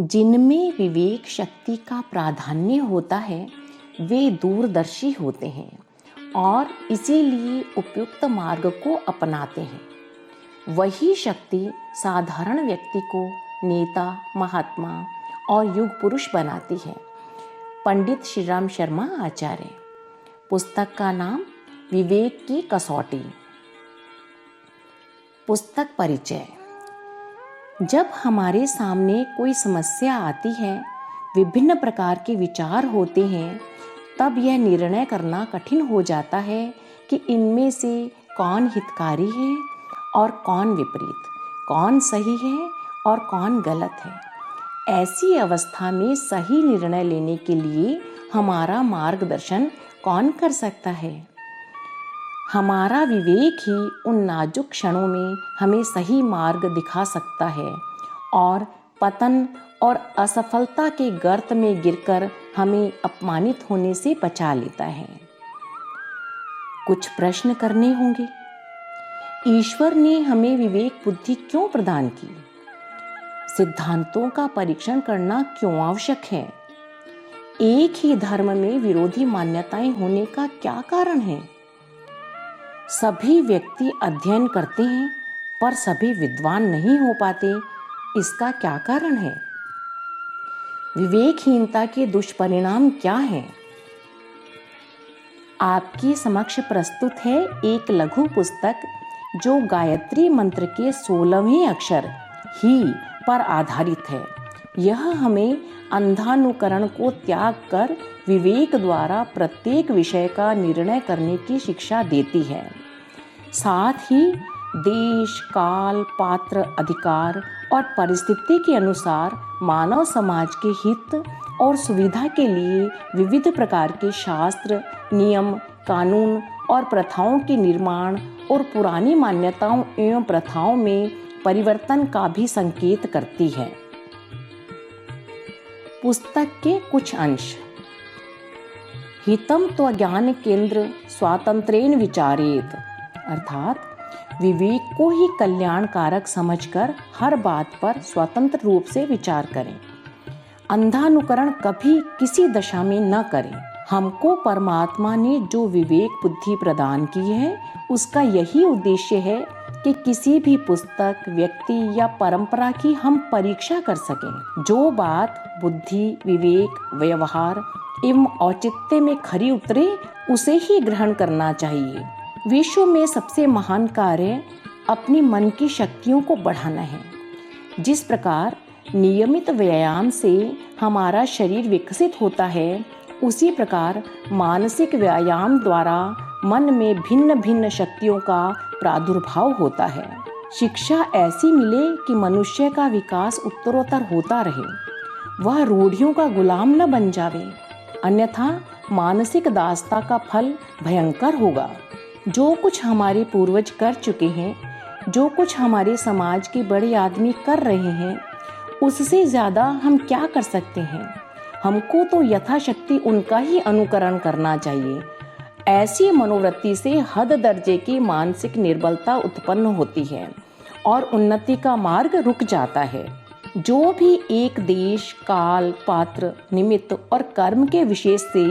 जिनमें विवेक शक्ति का प्राधान्य होता है वे दूरदर्शी होते हैं और इसीलिए उपयुक्त मार्ग को अपनाते हैं। वही शक्ति साधारण व्यक्ति को नेता, महात्मा और युग पुरुष बनाती है। पंडित श्रीराम शर्मा आचार्य। पुस्तक का नाम विवेक की कसौटी। पुस्तक परिचय। जब हमारे सामने कोई समस्या आती है, विभिन्न प्रकार के विचार होते हैं, तब यह निर्णय करना कठिन हो जाता है कि इनमें से कौन हितकारी है और कौन विपरीत, कौन सही है और कौन गलत है। ऐसी अवस्था में सही निर्णय लेने के लिए हमारा मार्गदर्शन कौन कर सकता है? हमारा विवेक ही उन नाजुक क्षणों में हमें सही मार्ग दिखा सकता है और पतन और असफलता के गर्त में गिरकर हमें अपमानित होने से बचा लेता है। कुछ प्रश्न करने होंगे। ईश्वर ने हमें विवेक बुद्धि क्यों प्रदान की? सिद्धांतों का परीक्षण करना क्यों आवश्यक है? एक ही धर्म में विरोधी मान्यताएं होने का क्या कारण है? सभी व्यक्ति अध्ययन करते हैं पर सभी विद्वान नहीं हो पाते, इसका क्या कारण है? विवेकहीनता के दुष्परिणाम क्या हैं? आपके समक्ष प्रस्तुत है एक लघु पुस्तक जो गायत्री मंत्र के 16वें अक्षर ही पर आधारित है। यह हमें अंधानुकरण को त्याग कर विवेक द्वारा प्रत्येक विषय का निर्णय करने की शिक्षा देती है। साथ ही देश, काल, पात्र, अधिकार और परिस्थिति के अनुसार मानव समाज के हित और सुविधा के लिए विविध प्रकार के शास्त्र, नियम, कानून और प्रथाओं के निर्माण और पुरानी मान्यताओं एवं प्रथाओं में परिवर्तन का भी संकेत करती है। पुस्तक के कुछ अंश। हितम तो ज्ञान केंद्र स्वातंत्रेण विचारेत, अर्थात विवेक को ही कल्याणकारक समझकर हर बात पर स्वतंत्र रूप से विचार करें। अंधानुकरण कभी किसी दशा में न करें। हमको परमात्मा ने जो विवेक बुद्धि प्रदान की है, उसका यही उद्देश्य है कि किसी भी पुस्तक, व्यक्ति या परंपरा की हम परीक्षा कर सकें। जो बात बुद्धि, विवेक, व्यवहार एवं औचित्य में खरी उतरे, उसे ही ग्रहण करना चाहिए। विश्व में सबसे महान कार्य अपनी मन की शक्तियों को बढ़ाना है। जिस प्रकार नियमित व्यायाम से हमारा शरीर विकसित होता है, उसी प्रकार मानसिक व्यायाम द्वारा मन में भिन्न भिन्न शक्तियों का प्रादुर्भाव होता है। शिक्षा ऐसी मिले कि मनुष्य का विकास उत्तरोत्तर होता रहे, वह रूढ़ियों का गुलाम न बन जावे, अन्यथा मानसिक दासता का फल भयंकर होगा। जो कुछ हमारे पूर्वज कर चुके हैं, जो कुछ हमारे समाज के बड़े आदमी कर रहे हैं, उससे ज्यादा हम क्या कर सकते हैं? हमको तो यथाशक्ति उनका ही अनुकरण करना चाहिए। ऐसी मनोवृत्ति से हद दर्जे की मानसिक निर्बलता उत्पन्न होती है और उन्नति का मार्ग रुक जाता है। जो भी एक देश, काल, पात्र, निमित्त और कर्म के विशेष से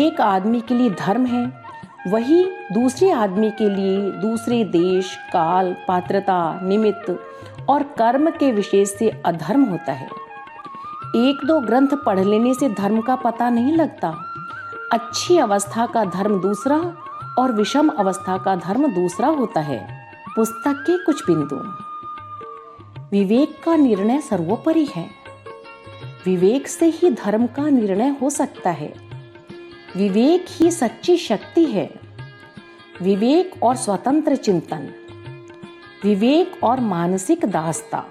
एक आदमी के लिए धर्म है, वही दूसरे आदमी के लिए दूसरे देश, काल, पात्रता, निमित्त और कर्म के विशेष से अधर्म होता है। एक दो ग्रंथ पढ़ लेने से धर्म का पता नहीं लगता। अच्छी अवस्था का धर्म दूसरा और विषम अवस्था का धर्म दूसरा होता है। पुस्तक के कुछ बिंदु। विवेक का निर्णय सर्वोपरि है। विवेक से ही धर्म का निर्णय हो सकता है। विवेक ही सच्ची शक्ति है। विवेक और स्वतंत्र चिंतन, विवेक और मानसिक दासता।